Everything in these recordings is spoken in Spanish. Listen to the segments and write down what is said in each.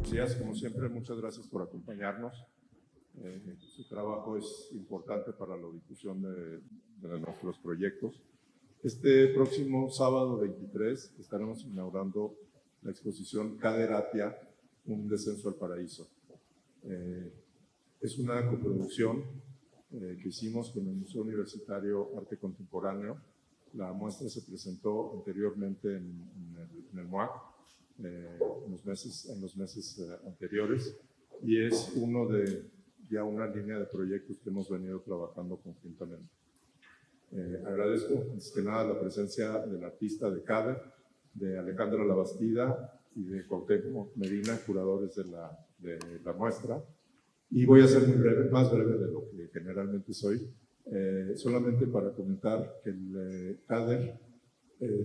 Buenos días, como siempre, muchas gracias por acompañarnos. Su trabajo es importante para la difusión de nuestros proyectos. Este próximo sábado 23 estaremos inaugurando la exposición Caderatia, un descenso al paraíso. Es una coproducción que hicimos con el Museo Universitario Arte Contemporáneo. La muestra se presentó anteriormente en el MUAC, en los meses anteriores, y es uno de ya una línea de proyectos que hemos venido trabajando conjuntamente. Agradezco antes que nada la presencia del artista de CADER, de Alejandra Labastida y de Cuauhtémoc Medina, curadores de la muestra, y voy a ser muy breve, más breve de lo que generalmente soy, solamente para comentar que el CADER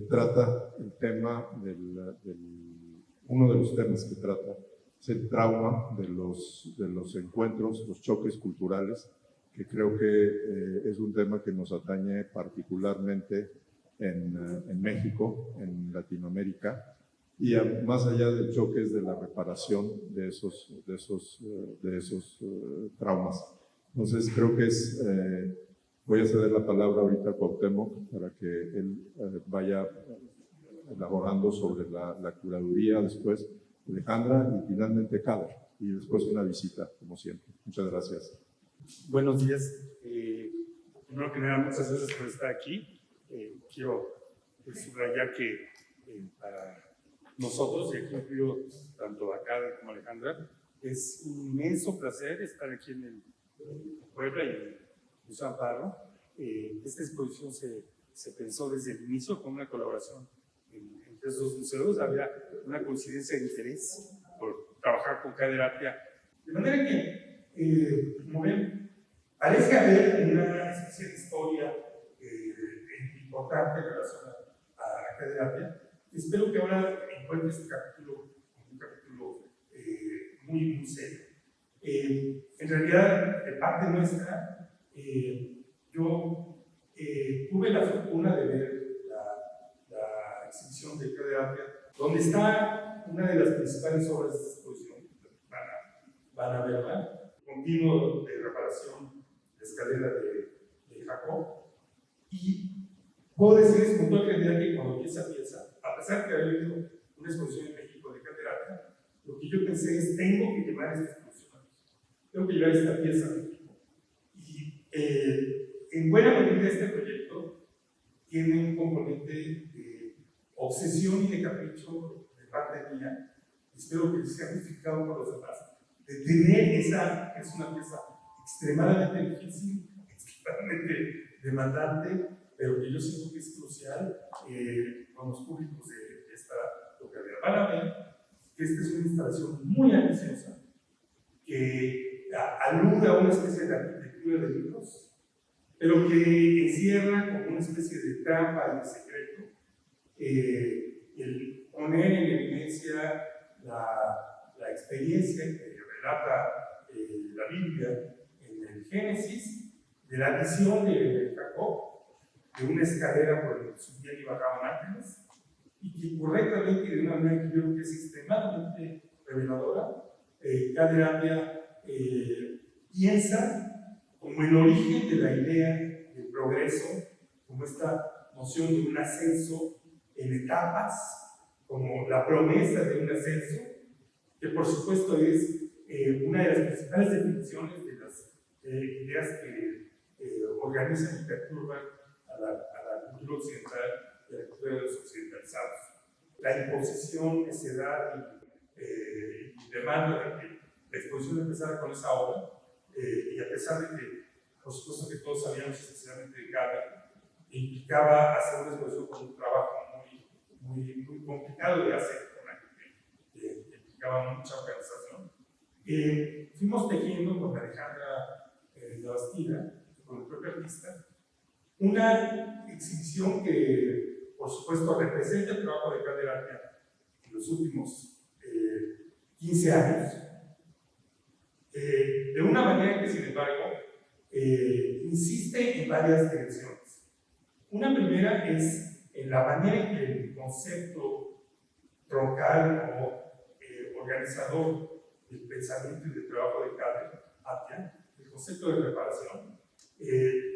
trata el tema uno de los temas que trata es el trauma de los encuentros, los choques culturales, que creo que es un tema que nos atañe particularmente en México, en Latinoamérica, y más allá del choque es de la reparación de esos traumas. Entonces creo que voy a ceder la palabra ahorita a Cuauhtémoc para que él vaya elaborando sobre la curaduría, después Alejandra y finalmente CADER, y después una visita, como siempre. Muchas gracias. Buenos días. Primero que nada, muchas gracias por estar aquí. Quiero subrayar que para nosotros, y aquí incluyo tanto a CADER como a Alejandra, es un inmenso placer estar aquí en Puebla y en el Museo Amparo. Esta exposición se pensó desde el inicio con una colaboración entre esos dos museos. Había una coincidencia de interés por trabajar con Caderatia. De manera que, como ven, parece haber una especie de historia importante en relación a Caderatia. Espero que ahora encuentre este capítulo como un capítulo muy, muy serio. En realidad, de parte nuestra, yo tuve la fortuna de ver la exhibición de Caderatia, donde está una de las principales obras de esta exposición. Van a verla, continuo de reparación de escalera de Jacob. Y puedo decirles con toda claridad que cuando vi esa pieza, a pesar de que había habido una exposición en México de Caderatia, lo que yo pensé es: tengo que llevar esta exposición a México, tengo que llevar esta pieza a México. Y en buena medida este proyecto tiene un componente de obsesión y de capricho de parte mía. Espero que sea justificado por los demás, de tener es una pieza extremadamente difícil, extremadamente demandante, pero que yo siento que es crucial con los públicos de esta localidad. Van a ver que esta es una instalación muy ambiciosa, que alude a una especie de arquitectura de libros, pero que encierra como una especie de trampa y de secreto el poner en evidencia la experiencia que relata la Biblia en el Génesis, de la visión de Jacob, de una escalera por la que subían y bajaban ángeles, y que correctamente, de una manera que yo creo que es extremadamente reveladora, Caderatia piensa como el origen de la idea del progreso, como esta noción de un ascenso en etapas, como la promesa de un ascenso, que por supuesto es una de las principales definiciones de las ideas que organizan y perturban a la cultura occidental y a la cultura de los occidentalizados. La imposición, necedad y demanda de que la exposición empezara con esa obra, y a pesar de que, por supuesto que todos sabíamos especialmente de CADER, implicaba hacer una exposición con un trabajo muy complicado de hacer, que implicaba mucha organización. Fuimos tejiendo con Alejandra Labastida, con el propio artista, una exhibición que, por supuesto, representa el trabajo de Caderatia en los últimos 15 años, de una manera que, sin embargo, insiste en varias direcciones. Una primera es en la manera en que el concepto troncal o organizador del pensamiento y del trabajo de Karl Apia, el concepto de reparación,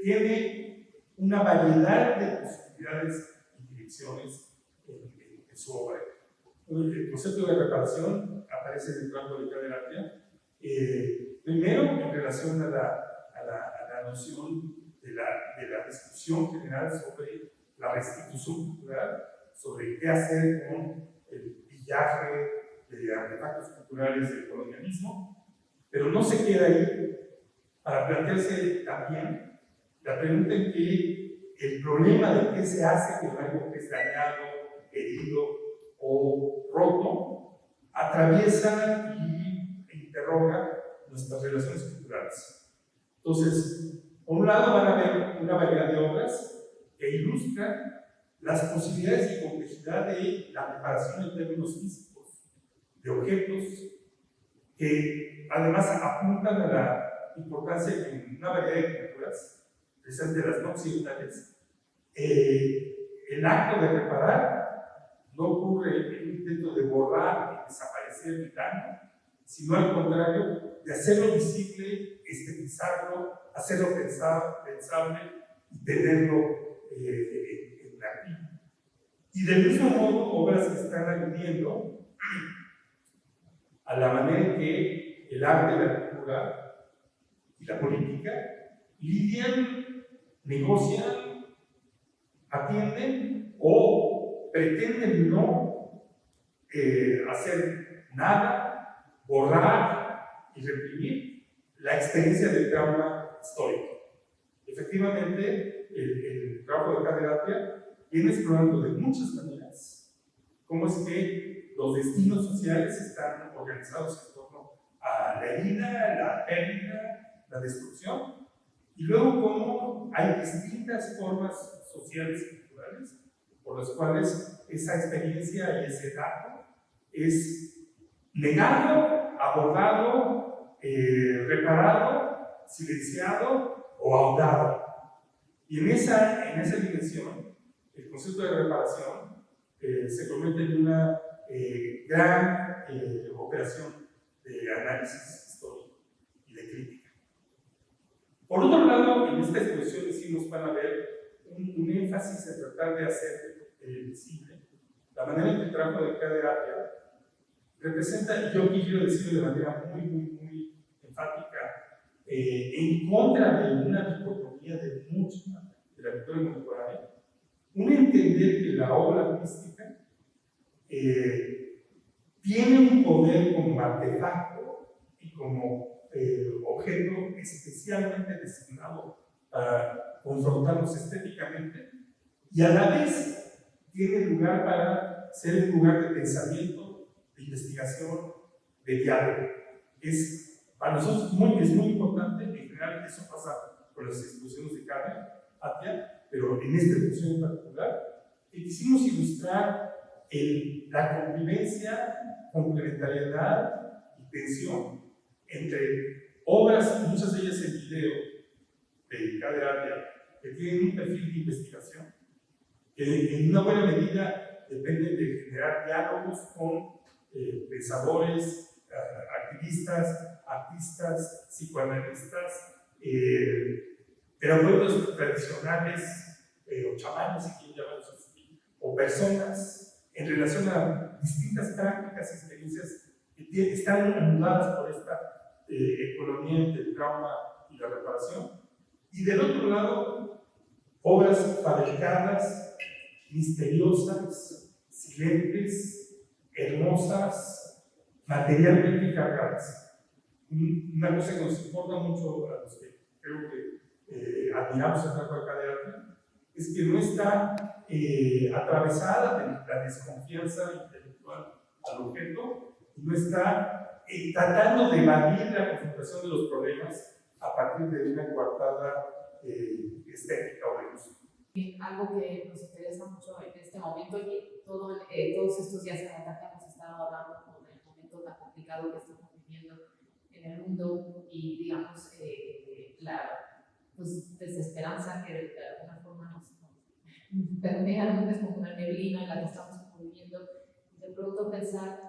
tiene una variedad de posibilidades y direcciones en su obra. El concepto de reparación aparece en el trabajo de Karl Apia, primero en relación a la noción de la discusión general sobre la restitución cultural, sobre qué hacer con el pillaje de artefactos culturales del colonialismo, pero no se queda ahí para plantearse también la pregunta en que el problema de qué se hace con algo que es dañado, herido o roto atraviesa y interroga nuestras relaciones culturales. Entonces, por un lado van a haber una variedad de obras que ilustran las posibilidades y complejidad de la preparación en términos físicos, de objetos, que además apuntan a la importancia que en una variedad de culturas, precisamente las no occidentales, el acto de reparar no ocurre en un intento de borrar y desaparecer el daño, sino al contrario, de hacerlo visible, estetizarlo, hacerlo pensable y tenerlo en la vida. Y del mismo modo, obras que están aludiendo a la manera en que el arte, la cultura y la política lidian, negocian, atienden o pretenden no hacer nada, borrar y reprimir la experiencia del trauma histórico. Efectivamente, el trabajo de Karl Apia viene explorando de muchas maneras cómo es que los destinos sociales están organizados en torno a la herida, la pérdida, la destrucción, y luego cómo hay distintas formas sociales y culturales por las cuales esa experiencia y ese dato es negado, abordado, reparado, silenciado o ahondado. Y en esa dimensión, el concepto de reparación se convierte en una gran operación de análisis histórico y de crítica. Por otro lado, en esta exposición sí nos van a ver un énfasis en tratar de hacer visible la manera en que el trabajo de Karl Apia representa, y yo aquí quiero decirlo de manera muy enfática, en contra de una dicotomía de mucha de la cultura contemporánea, un entender que la obra artística tiene un poder como artefacto y como objeto especialmente destinado a confrontarnos estéticamente, y a la vez tiene lugar para ser un lugar de pensamiento, de investigación, de diálogo. Para nosotros es muy importante, en general eso pasa con las exposiciones de Karl Apia, pero en esta exposición en particular, que quisimos ilustrar la convivencia, complementariedad y tensión entre obras, muchas de ellas en video, de Karl Apia, que tienen un perfil de investigación, que en una buena medida dependen de generar diálogos con pensadores, activistas, artistas, psicoanalistas, terapeutas tradicionales, o chamanes, si quieren llamarlos así, o personas en relación a distintas prácticas y experiencias que están anuladas por esta economía del trauma y la reparación. Y del otro lado, obras fabricadas, misteriosas, silentes, hermosas, materialmente cargadas. Una cosa que nos importa mucho a los que creo que admiramos el trabajo de Karl Apia es que no está atravesada de la desconfianza intelectual al objeto, y no está tratando de evadir la confrontación de los problemas a partir de una coartada estética o de uso. Algo que nos interesa mucho en este momento, y todos estos días en la que hemos estado hablando del momento tan complicado que estamos viviendo en el mundo, y digamos la desesperanza que de alguna forma nos permea, ¿no? Es como una neblina en la que estamos viviendo. De pronto pensar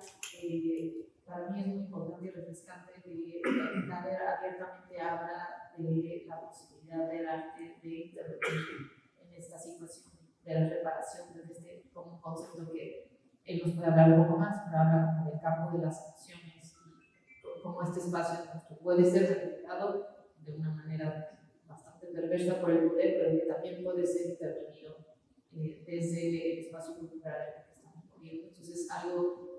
para mí es muy importante y refrescante que Nader abiertamente habla de la posibilidad del arte de intervenir en esta situación de la reparación desde como un concepto que él nos puede hablar un poco más, pero habla como del campo de las emociones y cómo este espacio puede ser replicado de una manera bastante perversa por el poder, pero que también puede ser intervenido desde el espacio cultural en el que estamos viviendo. Entonces,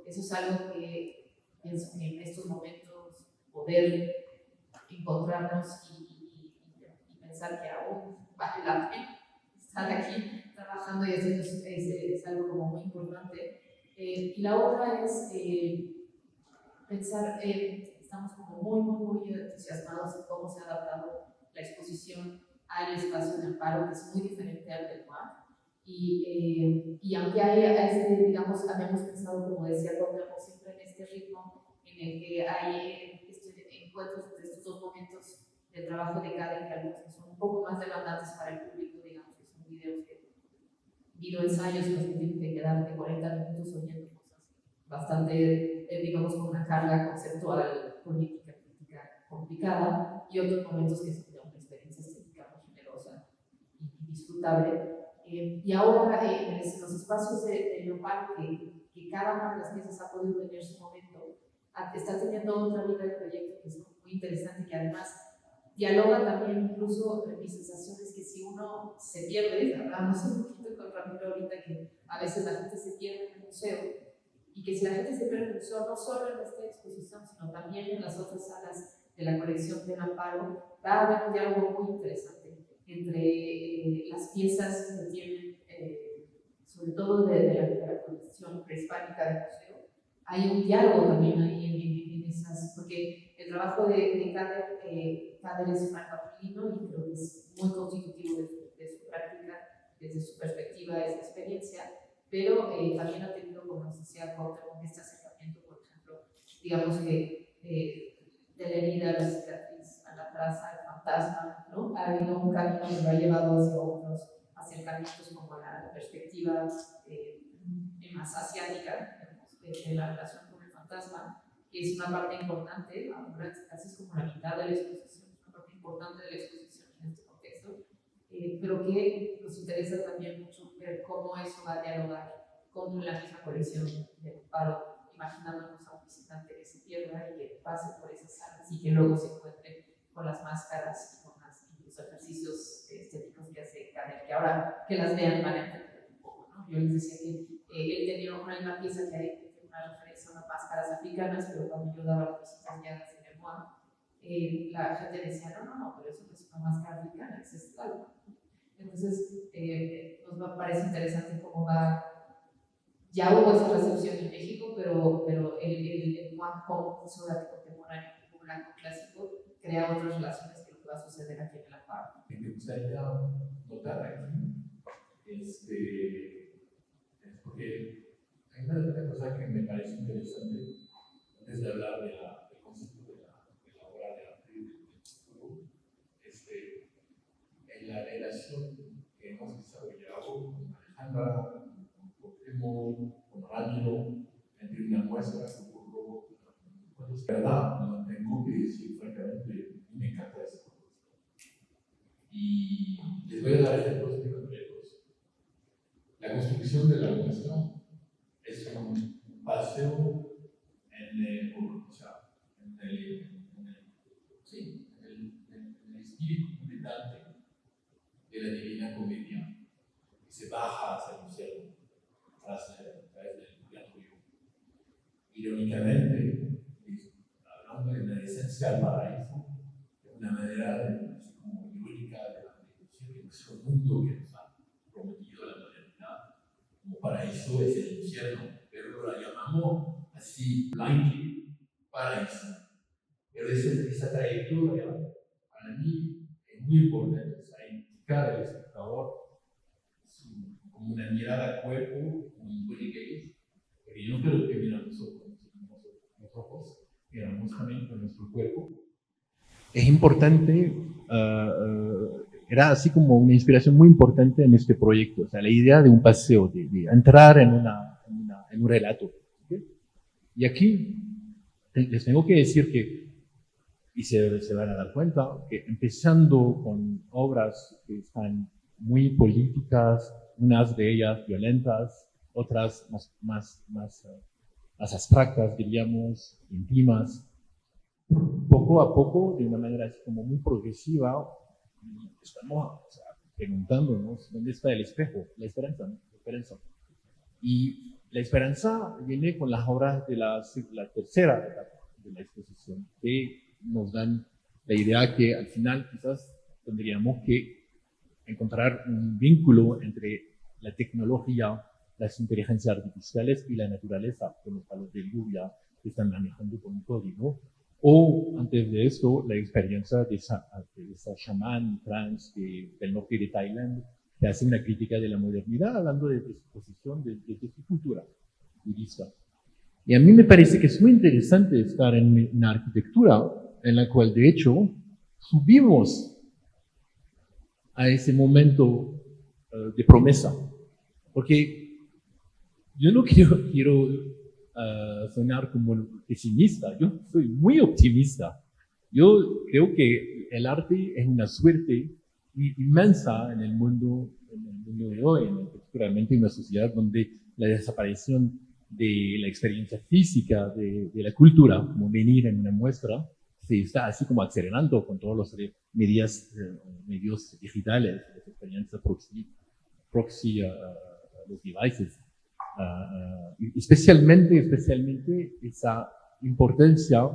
eso es algo que pienso que en estos momentos poder encontrarnos y pensar que aún vale la pena estar aquí trabajando y haciendo es algo como muy importante. Y la otra es pensar, estamos como muy entusiasmados en cómo se ha adaptado la exposición al espacio de amparo, que es muy diferente al del MUAC. Y aunque digamos, habíamos pensado, como decía, Cuauhtémoc, siempre en este ritmo en el que hay encuentros entre estos dos momentos de trabajo de cada que algunos que son un poco más demandantes para el público, digamos, que son videoensayos en los que tienen que quedarte 40 minutos oyendo cosas bastante, digamos, con una carga conceptual, política, crítica complicada, y otros momentos que son de una experiencia estética muy generosa y disfrutable. Y ahora en los espacios de Leopard, que cada una de las piezas ha podido tener su momento, está teniendo otra vida el proyecto que es muy interesante, que además dialoga también incluso mi sensación es que si uno se pierde, hablamos un poquito con Ramiro ahorita, que a veces la gente se pierde en el museo, y que si la gente se pierde en el museo, no solo en esta exposición, sino también en las otras salas de la colección del Amparo, va a haber un diálogo muy interesante entre las piezas que tienen, sobre todo de la colección prehispánica del museo. Hay un diálogo también ahí en esas, porque el trabajo de Kader es franco-aquilino y creo que es muy constitutivo de su práctica, desde su perspectiva, de su experiencia, pero también ha tenido, como nos decía Cuauhtémoc, este acercamiento, por ejemplo, digamos que de la herida a la cicatriz, a la traza, al fantasma, ¿no? Ha habido un camino que lo ha llevado hacia otros acercamientos, como la perspectiva más asiática, de la relación con el fantasma, que es una parte importante, ahora casi es como la mitad de la exposición, una parte importante de la exposición en este contexto, pero que nos interesa también mucho ver cómo eso va a dialogar con la misma colección del Amparo, imaginándonos a un visitante que se pierda y que pase por esas salas y que luego se encuentre con las máscaras y con los ejercicios estéticos que hace Kader, que ahora que las vean van a entender un poco, ¿no? Yo les decía que él tenía una pieza que hay una referencia a unas máscaras africanas, pero cuando yo daba las visitas guiadas en el MUAC, la gente decía, no, pero eso no es una máscara africana, es esclava. Entonces, nos parece interesante cómo ya hubo esa recepción en México, pero el MUAC como museo de arte contemporáneo, como blanco clásico, crea otras relaciones que lo que va a suceder aquí en el Amparo. Me gustaría notar aquí, porque hay una cosa que me parece interesante, antes de hablar del concepto de la obra de arte y del futuro, en la relación que hemos desarrollado con Alejandra, con Cuauhtémoc, con Ramiro, entre una muestra que ocurrió, cuando es verdad, no tengo que decir francamente, me encanta esta propuesta. Y les voy a dar ejemplos muy concretos. La construcción de la muestra es un paseo en el espíritu de Dante de la Divina Comedia, que se baja hacia el cielo a través del purgatorio. Irónicamente, hablando de la esencia del paraíso, de una manera así como irónica de la predicción de nuestro mundo que nos ha prometido la modernidad, como paraíso es el infierno, pero lo llamamos así, blankly, paraíso. Pero esa trayectoria, para mí, es muy importante, o sea, indicar al espectador como una mirada a cuerpo, como un buen gaze, porque yo no creo que miramos los ojos, miramos también con nuestro cuerpo. Es importante, era así como una inspiración muy importante en este proyecto, o sea, la idea de un paseo, de entrar en un relato. ¿Okay? Y aquí les tengo que decir que, y se van a dar cuenta, que empezando con obras que están muy políticas, unas de ellas violentas, otras más abstractas, diríamos, íntimas, poco a poco, de una manera así como muy progresiva, estamos preguntándonos dónde está el espejo, la esperanza, ¿no? La esperanza. Y la esperanza viene con las obras de la tercera etapa de la exposición, que nos dan la idea que al final quizás tendríamos que encontrar un vínculo entre la tecnología, las inteligencias artificiales y la naturaleza, con los palos de lluvia que están manejando con un código. O, antes de esto, la experiencia de esa chamán trans del norte de Tailandia, que hace una crítica de la modernidad, hablando de su posición, de su cultura budista. Y a mí me parece que es muy interesante estar en una arquitectura en la cual, de hecho, subimos a ese momento de promesa. Porque yo no quiero sonar como pesimista, yo soy muy optimista. Yo creo que el arte es una suerte inmensa en el mundo de hoy, particularmente en una sociedad donde la desaparición de la experiencia física de la cultura, como venir en una muestra, se está así como acelerando con todos los medios digitales, las experiencias proxy a los devices. Especialmente esa importancia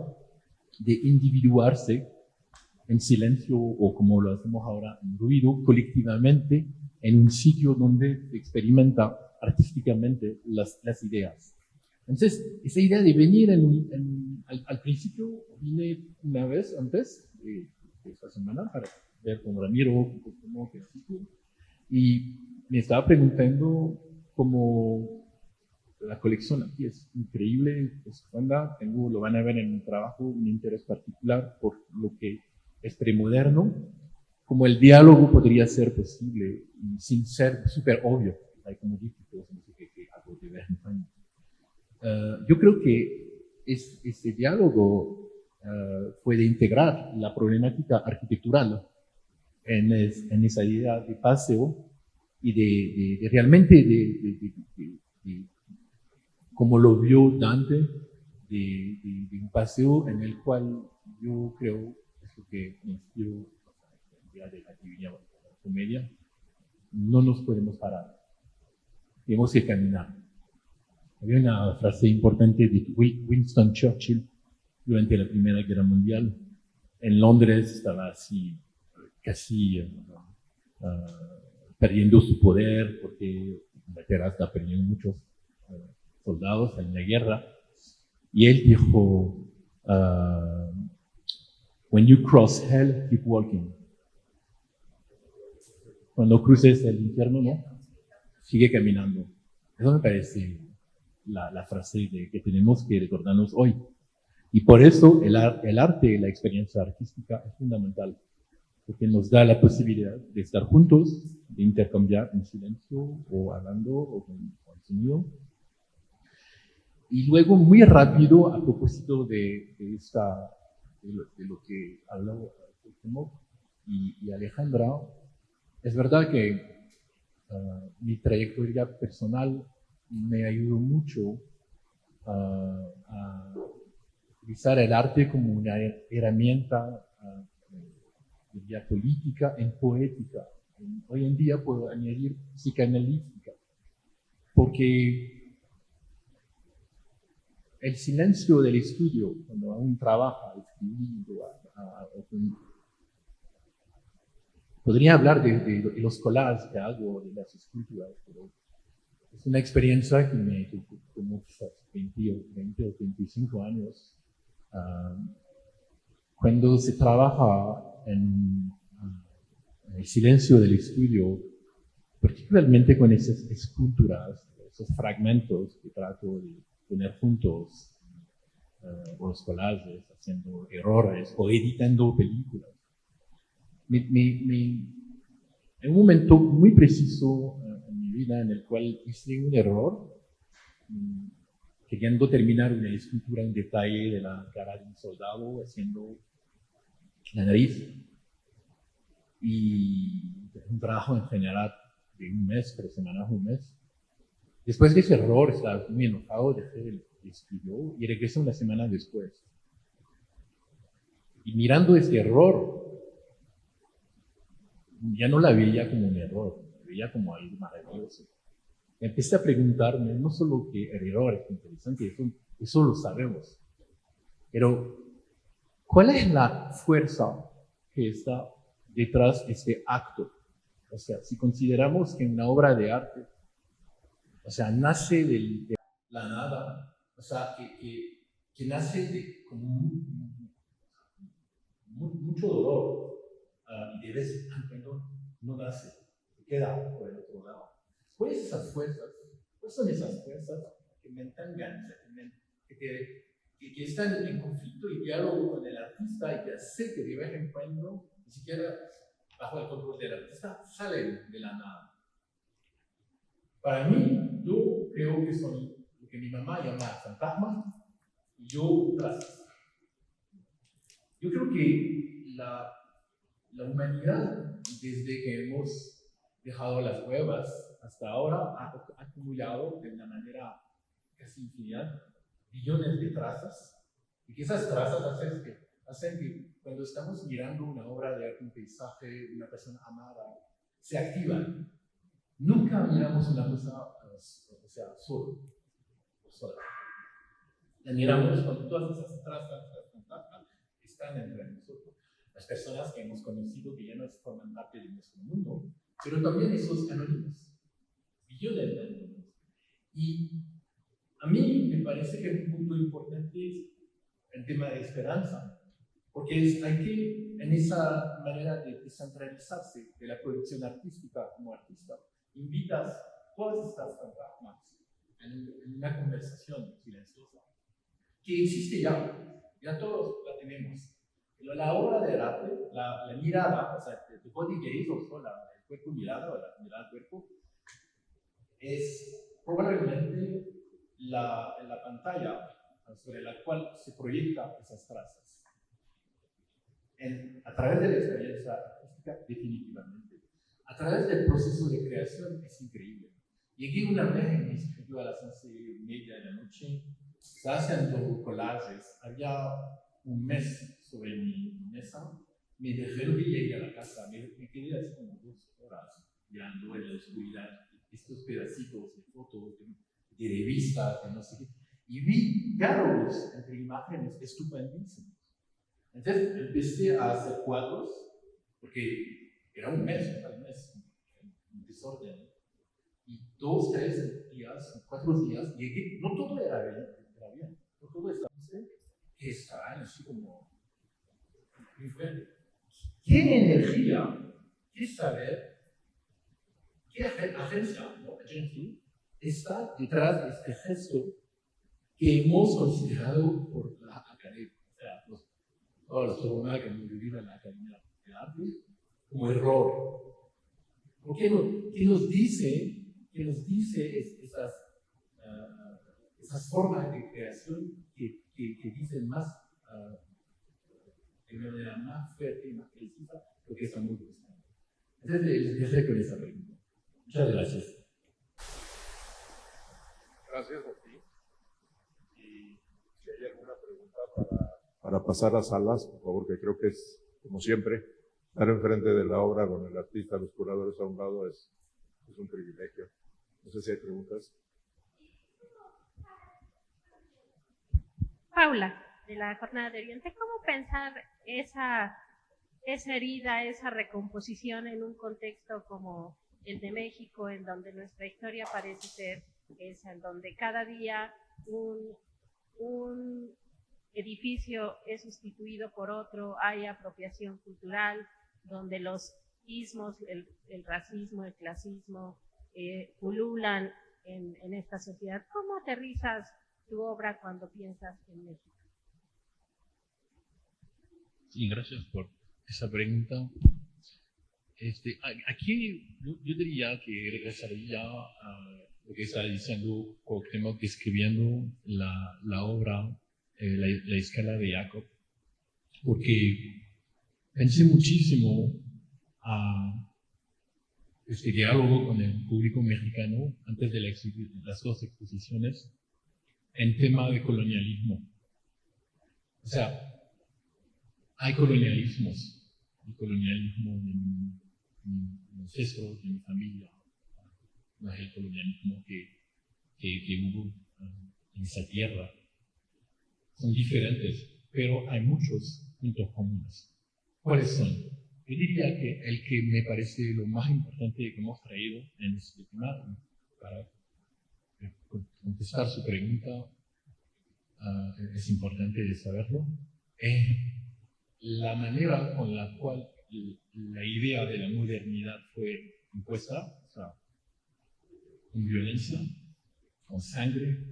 de individuarse en silencio o como lo hacemos ahora en ruido, colectivamente, en un sitio donde se experimenta artísticamente las ideas. Entonces, esa idea de venir al principio vine una vez antes de esta semana para ver con Ramiro cómo y me estaba preguntando cómo la colección aquí es increíble, lo van a ver en mi trabajo, un interés particular por lo que es premoderno, como el diálogo podría ser posible sin ser súper obvio, como dije, que algo de ver. Yo creo que este diálogo puede integrar la problemática arquitectural en esa idea de paseo y de realmente de como lo vio Dante, de un paseo en el cual yo creo es lo que me inspiró la idea de la Divina Comedia. No nos podemos parar, tenemos que caminar. Había una frase importante de Winston Churchill durante la Primera Guerra Mundial. En Londres estaba así, casi perdiendo su poder porque Inglaterra está perdiendo muchos soldados en la guerra. Y él dijo, when you cross hell, keep walking. Cuando cruces el infierno, ¿no? Sigue caminando. Eso me parece la frase que tenemos que recordarnos hoy. Y por eso el arte, la experiencia artística es fundamental, porque nos da la posibilidad de estar juntos, de intercambiar en silencio o hablando o con sonido. Y luego, muy rápido, a propósito de lo que habló y Alejandra, es verdad que mi trayectoria personal me ayudó mucho a utilizar el arte como una herramienta diría política en poética. Hoy en día puedo añadir psicanalítica, porque el silencio del estudio, cuando aún trabaja escribiendo, podría hablar de los collages que hago, de las esculturas, pero es una experiencia que me tomó 20 o 25 años. Cuando se trabaja en el silencio del estudio, particularmente con esas esculturas, esos fragmentos que trato de poner juntos, o los collages, haciendo errores o editando películas, en un momento muy preciso en mi vida en el cual hice un error, queriendo terminar una escultura, un detalle de la cara de un soldado, haciendo la nariz. Y un trabajo en general de un mes, 3 semanas, un mes. Después de ese error, estaba muy enojado, dejé el estudio y regresé una semana después. Y mirando este error, ya no la veía como un error, la veía como algo maravilloso. Empecé a preguntarme, no solo que el error es interesante, eso lo sabemos, pero ¿cuál es la fuerza que está detrás de este acto? O sea, si consideramos que una obra de arte, o sea, nace de la nada, o sea, que nace de como mucho dolor, y de vez en cuando no nace, se queda por el otro lado. ¿Cuáles son esas fuerzas que me entangan, que están en conflicto y diálogo con el artista y que hace que de vez en cuando, ni siquiera bajo el control del artista, salen de la nada? Para mí, yo creo que son lo que mi mamá llama fantasmas y yo trazas. Yo creo que la humanidad, desde que hemos dejado las cuevas hasta ahora, ha acumulado de una manera casi infinita billones de trazas, y que esas trazas hacen que cuando estamos mirando una obra de arte, un paisaje, una persona amada, se activan. Nunca miramos una cosa, o sea, solo, o sola. La miramos cuando todas esas trazas, están entre nosotros. Las personas que hemos conocido que ya no forman parte de nuestro mundo, pero también esos anónimos, billones de anónimos. Y a mí me parece que un punto importante es el tema de esperanza, porque hay que, en esa manera de descentralizarse de la producción artística como artista, invitas todas estas fantasmas en una conversación silenciosa, que existe ya todos la tenemos. Pero la obra de arte, la mirada, o sea, el body gaze, o el cuerpo mirada, o la mirada al cuerpo, es probablemente la pantalla sobre la cual se proyectan esas trazas. A través de la experiencia artística, definitivamente. A través del proceso de creación, es increíble. Llegué una vez en mi estudio a las 11:30 de la noche, estaba haciendo collages, había un mes sobre mi mesa, me dejé lo que llegué a la casa, me quedé así como 2 horas mirando en la oscuridad estos pedacitos de fotos, de revistas, de no sé qué, y vi diálogos entre imágenes estupendísimos. Entonces empecé a hacer cuadros, porque era un mes, un desorden. Y 2, 3 días, 4 días, llegué, no todo era bien, no todo estaba bien, que estaban así como muy fuerte. ¿Qué energía, qué saber, qué agencia, ¿no? está detrás de este gesto que hemos considerado por la academia? O sea, todos los tribunales que hemos vivido en la Academia de Arte como error. ¿Por qué qué nos dice esas formas de creación que dicen más, de una manera más fuerte y más precisa lo que estamos buscando? Entonces, les dejé con esa pregunta. Muchas gracias. Gracias a ti. Y si hay alguna pregunta para pasar a salas, por favor, que creo que es, como siempre, estar enfrente de la obra con el artista, los curadores a un lado es un privilegio. No sé si hay preguntas. Paula, de la Jornada de Oriente, ¿cómo pensar esa herida, esa recomposición en un contexto como el de México, en donde nuestra historia parece ser esa, en donde cada día un edificio es sustituido por otro, hay apropiación cultural, donde los ismos, el racismo, el clasismo, pululan en esta sociedad? ¿Cómo aterrizas tu obra cuando piensas en México? Sí, gracias por esa pregunta. Aquí yo diría que regresaría lo que está diciendo Cuauhtémoc describiendo la obra, la escala de Jacob, porque pensé muchísimo a este diálogo con el público mexicano antes de las dos exposiciones en tema de colonialismo. O sea, hay colonialismos, el colonialismo de mi ancestro, de mi familia, no es el colonialismo que hubo en esa tierra. Son diferentes, pero hay muchos puntos comunes. ¿Cuáles son? Yo diría que el que me parece lo más importante que hemos traído en este tema, para contestar su pregunta, es importante de saberlo, es la manera con la cual la idea de la modernidad fue impuesta, o sea, con violencia, con sangre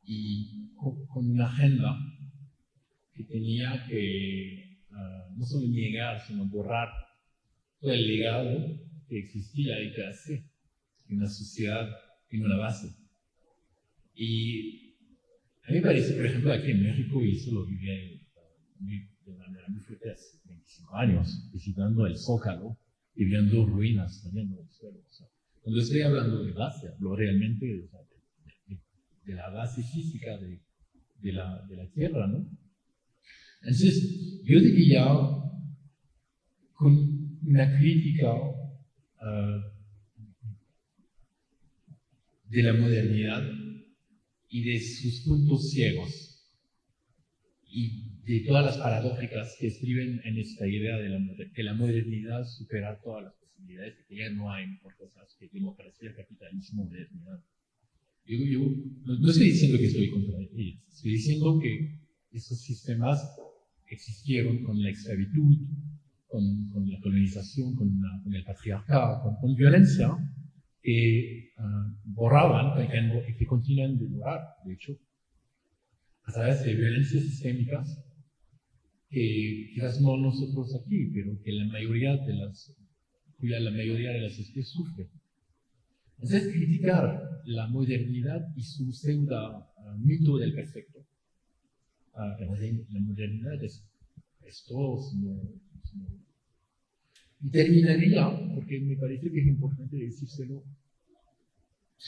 y con una agenda que tenía que no solo negar, sino borrar todo el legado que existía y que hace en una sociedad, en una base. Y a mí me parece, por ejemplo, aquí en México, y eso lo viví de manera muy fuerte hace 25 años, visitando el Zócalo y viendo ruinas saliendo del suelo. O sea, cuando estoy hablando de base, hablo realmente de la base física de la tierra, ¿no? Entonces, yo diría, con una crítica de la modernidad y de sus puntos ciegos y de todas las paradójicas que escriben en esta idea de la modernidad superar todas las posibilidades, de que ya no hay mejor cosas que democracia, capitalismo, modernidad. Yo no estoy diciendo que estoy contra ellas, estoy diciendo que esos sistemas existieron con la esclavitud, con la colonización, con el patriarcado, con violencia, que borraban y que continúan de borrar, de hecho, a través de violencias sistémicas que quizás no nosotros aquí, pero que la mayoría de las sociedades sufren. Entonces, criticar la modernidad y su pseudo mito del perfecto. La modernidad es todo, y terminaría, porque me parece que es importante decírselo,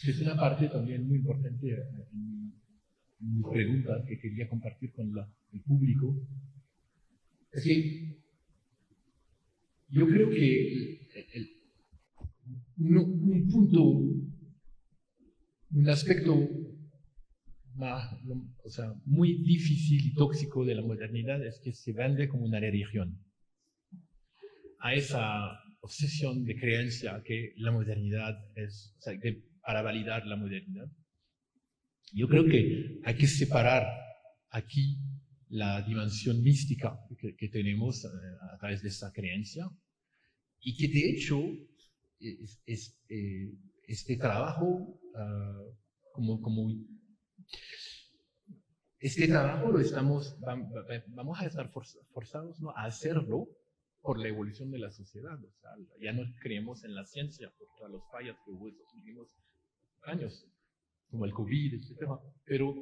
que es una parte también muy importante en mi pregunta que quería compartir con el público, es que yo creo que un punto, un aspecto muy difícil y tóxico de la modernidad es que se vende como una religión. A esa obsesión de creencia que la modernidad es, o sea, para validar la modernidad. Yo creo que hay que separar aquí la dimensión mística que tenemos a través de esa creencia y que de hecho este trabajo este trabajo vamos a estar forzados, ¿no?, a hacerlo por la evolución de la sociedad. O sea, ya no creemos en la ciencia por todas las fallas que hubo estos últimos años, como el COVID, etc. Pero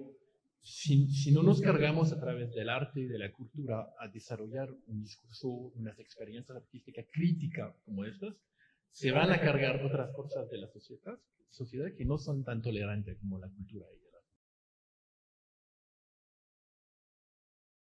si no nos cargamos a través del arte y de la cultura a desarrollar un discurso, unas experiencias artísticas críticas como estas, se van a cargar otras cosas de la sociedad que no son tan tolerantes como la cultura y el